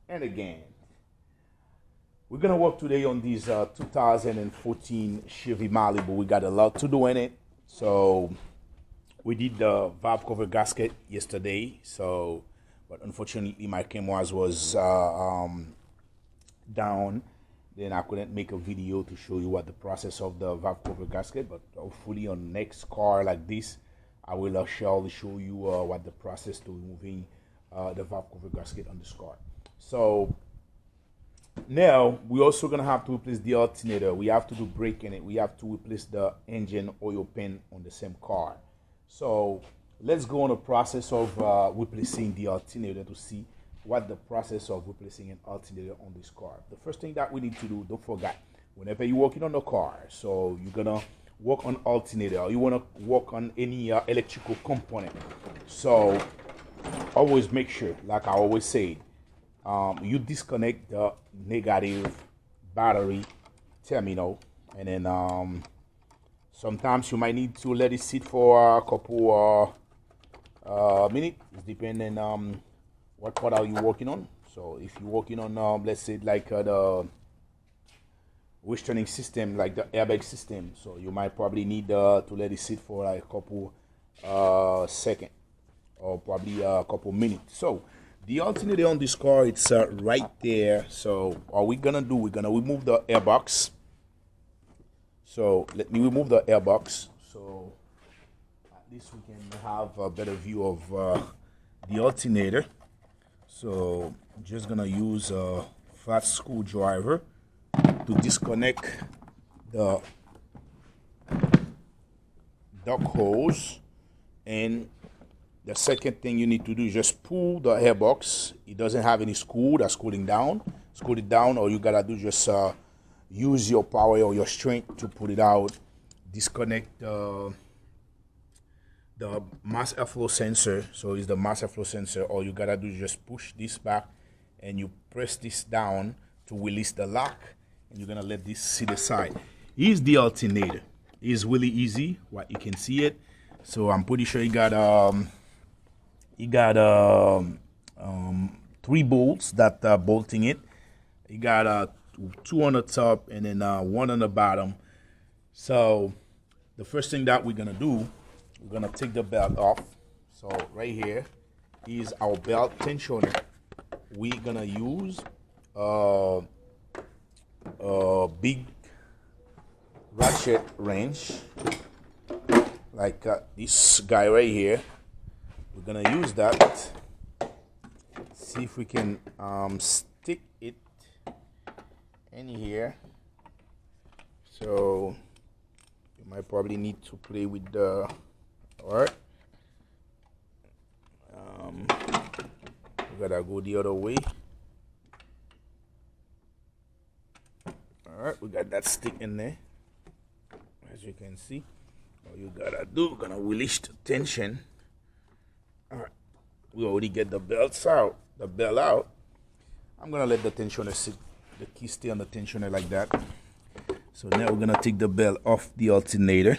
And again, we're gonna work today on this 2014 Chevy Malibu. We got a lot to do in it. So we did the valve cover gasket yesterday. So, but unfortunately my camera was down. Then I couldn't make a video to show you what the process of the valve cover gasket. But hopefully on next car like this, I will surely show you what the process to removing the valve cover gasket on this car. So now we're also gonna have to replace the alternator. We have to do brake in it. We have to replace the engine oil pan on the same car. So let's go on the process of replacing the alternator to see what the process of replacing an alternator on this car. The first thing that we need to do, don't forget, whenever you're working on the car, so you're gonna work on alternator, or you wanna work on any electrical component. So always make sure, like I always say, you disconnect the negative battery terminal, and then sometimes you might need to let it sit for a couple minutes, depending what part are you working on. So if you're working on let's say like the restraining system, like the airbag system, so you might probably need to let it sit for like a couple seconds or probably a couple minutes. So the alternator on this car, it's right there. So what we're gonna do, we're gonna remove the airbox. So let me remove the airbox, so at least we can have a better view of the alternator. So I'm just gonna use a flat screwdriver to disconnect the duct hose. And the second thing you need to do is just pull the airbox. It doesn't have any screw that's screwing down. Screw it down, or you gotta do just use your power or your strength to pull it out. Disconnect the mass airflow sensor. So it's the mass airflow sensor. All you gotta do is just push this back and you press this down to release the lock, and you're gonna let this sit aside. Here's the alternator. It's really easy, what you can see it. So I'm pretty sure you got 3 bolts that are bolting it. You got 2 on the top and then 1 on the bottom. So the first thing that we're gonna do, we're gonna take the belt off. So right here is our belt tensioner. We're gonna use a big ratchet wrench like this guy right here. We're gonna use that. See if we can stick it in here. So you might probably need to play with the alright. We gotta go the other way. Alright, we got that stick in there. As you can see, all you gotta do, we're gonna release the tension. Alright, we already get the belt out. I'm gonna let the tensioner sit, the key stay on the tensioner like that. So now we're gonna take the belt off the alternator.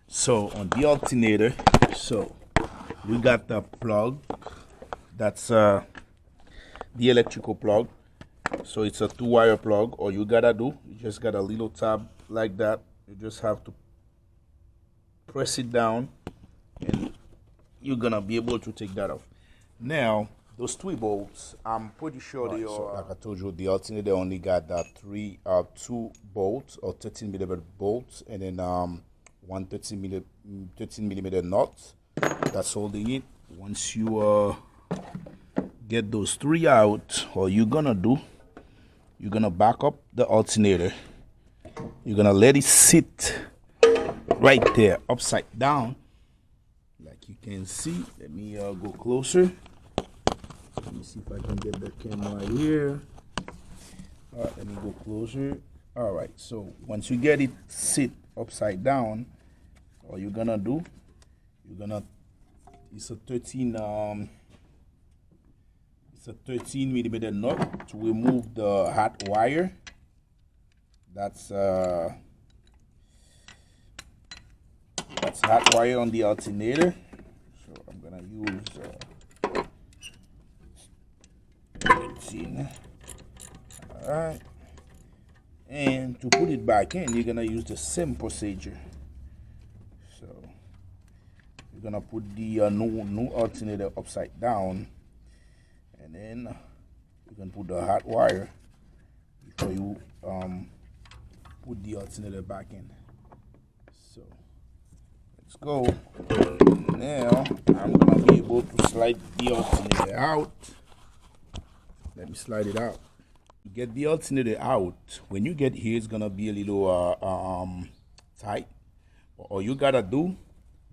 So on the alternator, so we got the plug. That's the electrical plug. So it's a 2-wire plug. All you gotta do, you just got a little tab like that. You just have to press it down, and you're gonna be able to take that off. Now those 3 bolts, I'm pretty sure they are. So like I told you, the alternator only got 2 bolts, or 13mm bolts, and then 13mm nuts that's holding it. Once you get those 3 out, all you're gonna do, you're gonna back up the alternator. You're gonna let it sit right there, upside down, like you can see. Let me go closer. Let me see if I can get the camera here. All right, let me go closer. All right, so once you get it sit upside down, all you're gonna do, it's a 13mm nut to remove the hot wire. That's hot wire on the alternator. So I'm gonna use in. Alright. And to put it back in, you're gonna use the same procedure. So you're gonna put the new alternator upside down, and then you can put the hot wire before you put the alternator back in. So let's go. Now I'm gonna be able to slide the alternator out. Let me slide it out. Get the alternator out. When you get here, it's gonna be a little tight. All you gotta do,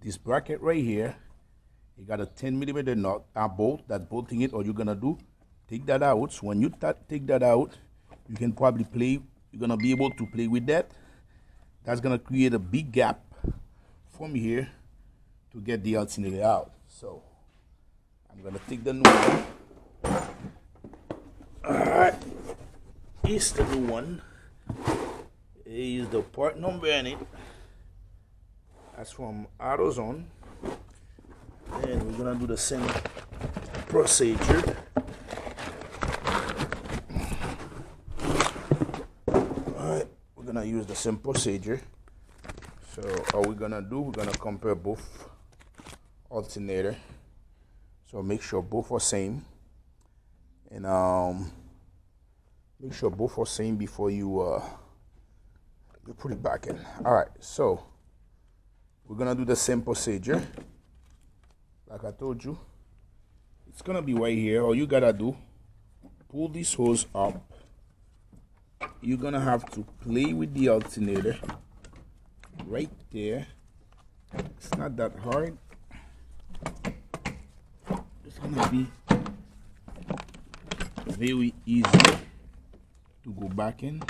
this bracket right here, you got a 10mm nut, a bolt that's bolting it. All you're gonna do, take that out. So when you take that out, you can probably play. You're gonna be able to play with that. That's gonna create a big gap from here to get the alternator out. So I'm gonna take the new one. All right. Is the new one. Is the part number in it. That's from AutoZone. And we're gonna do the same procedure. Alright, we're gonna use the same procedure. So all we're gonna do, we're gonna compare both alternator. So make sure both are same. And make sure both are same before you put it back in. All right, so we're gonna do the same procedure. Like I told you, it's gonna be right here. All you gotta do, pull this hose up. You're gonna have to play with the alternator right there. It's not that hard. It's gonna be very easy to go back in.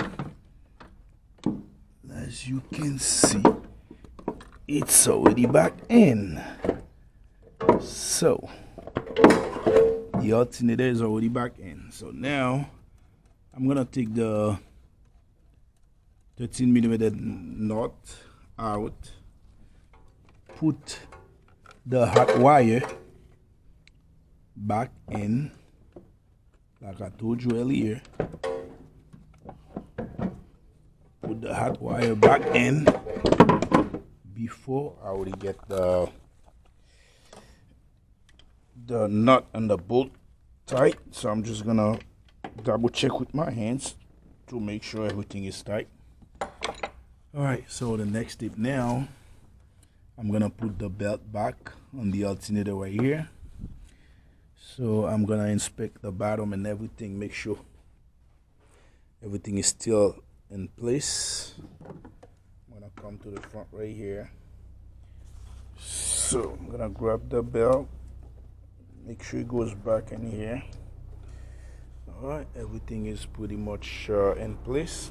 As you can see, it's already back in. So the alternator is already back in. So now I'm gonna take the 13mm nut out, put the hot wire back in like I told you earlier. Put the hot wire back in before I already get the nut and the bolt tight. So I'm just gonna double check with my hands to make sure everything is tight. All right, so the next step now, I'm gonna put the belt back on the alternator right here. So I'm gonna inspect the bottom and everything, make sure everything is still in place. I'm gonna come to the front right here. So I'm gonna grab the belt, make sure it goes back in here. All right, everything is pretty much in place.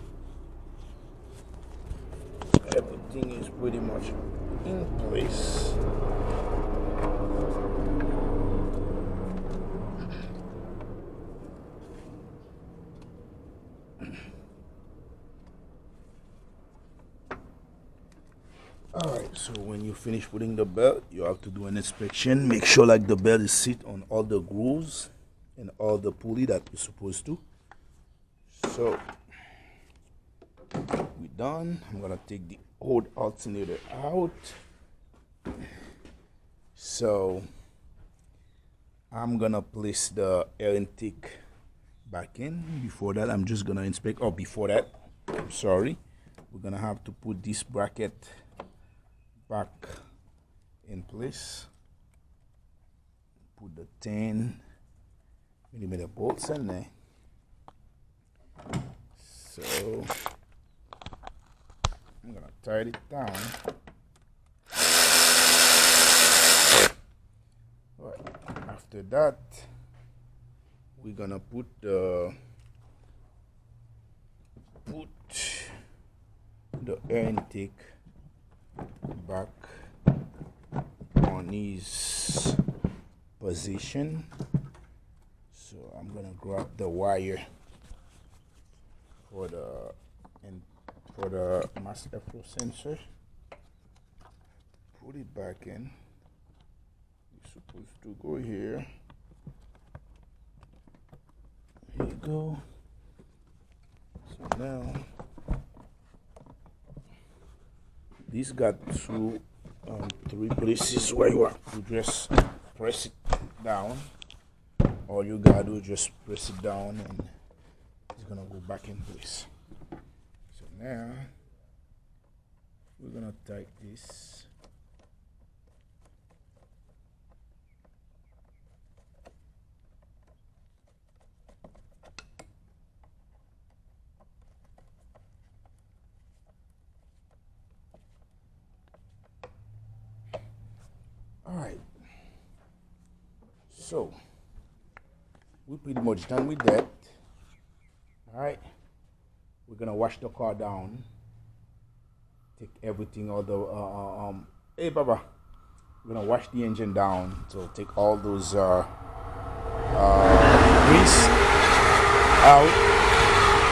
Everything is pretty much in place. Alright, so when you finish putting the belt, you have to do an inspection. Make sure like the belt is sit on all the grooves and all the pulley that you're supposed to. So we're done. I'm gonna take the old alternator out. So I'm gonna place the air intake back in. Before that, I'm just gonna inspect. Oh, before that, I'm sorry, we're gonna have to put this bracket back in place. Put the 10mm bolts in there. So I'm gonna tighten it down. All right. After that, we're gonna put the air intake back on his position. So I'm gonna grab the wire for the mass airflow sensor, put it back in. It's supposed to go here. Here it go. So now this got three places where you just press it down. All you gotta do is just press it down and it's gonna go back in place. So now we're gonna tighten this. All right, so we're pretty much done with that. All right, we're gonna wash the car down, take everything, all the hey Baba, we're gonna wash the engine down, so take all those grease out,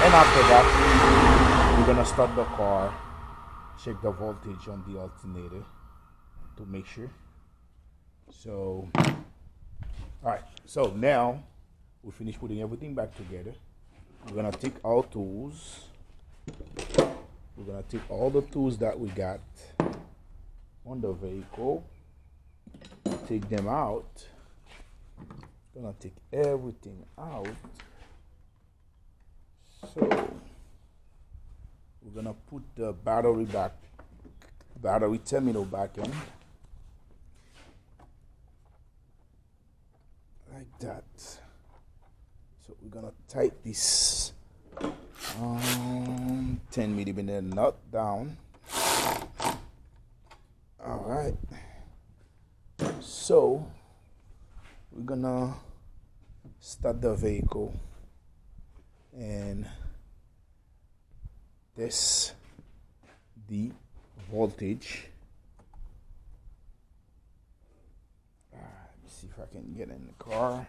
and after that we're gonna start the car, check the voltage on the alternator to make sure. So all right, so now we finish putting everything back together. We're gonna take our tools. We're gonna take all the tools that we got on the vehicle, take them out. Gonna take everything out. So we're gonna put the battery terminal back in. Like that. So we're gonna tighten this 10mm nut down. All right. So we're gonna start the vehicle, and this the voltage. See if I can get in the car.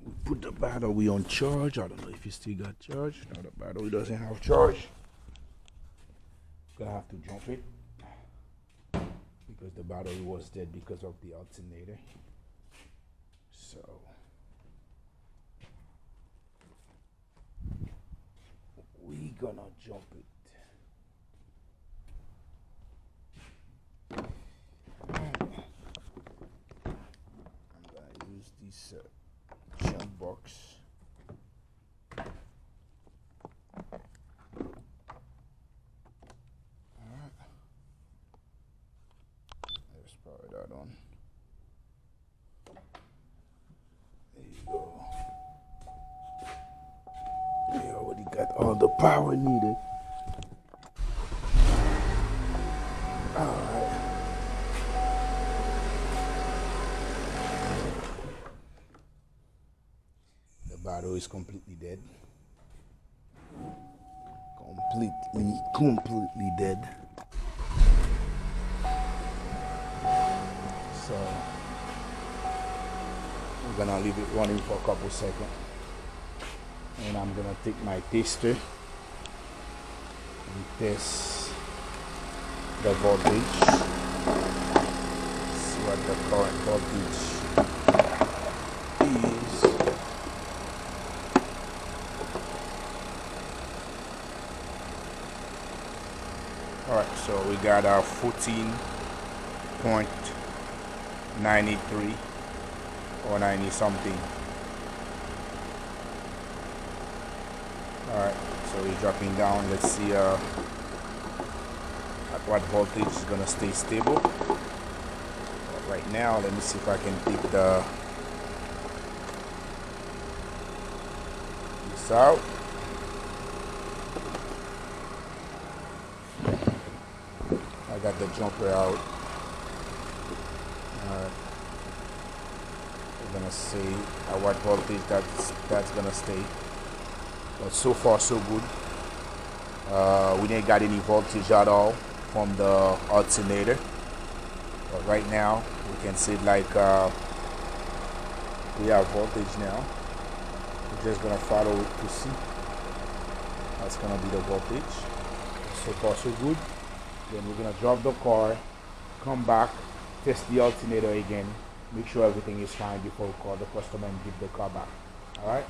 We put the battery on charge. I don't know if it still got charge. No, the battery doesn't have charge. Gonna have to jump it because the battery was dead because of the alternator. So we gonna jump it. This jump box. Alright. Let's power that on. There you go. We already got all the power needed. Alright. Battery is completely dead. Completely dead. So we're gonna leave it running for a couple seconds, and I'm gonna take my tester and test the voltage. See what the current voltage is. Alright, so we got our 14.93 or 90 something. Alright, so we're dropping down. Let's see at what voltage is gonna stay stable. But right now, let me see if I can take this out. I got the jumper out. We're gonna see at what voltage that's gonna stay. But so far so good. We didn't got any voltage at all from the alternator. But right now we can see like we have voltage now. We're just gonna follow it to see. That's gonna be the voltage. So far so good. Then we're gonna drop the car, come back, test the alternator again, make sure everything is fine before we call the customer and give the car back. All right.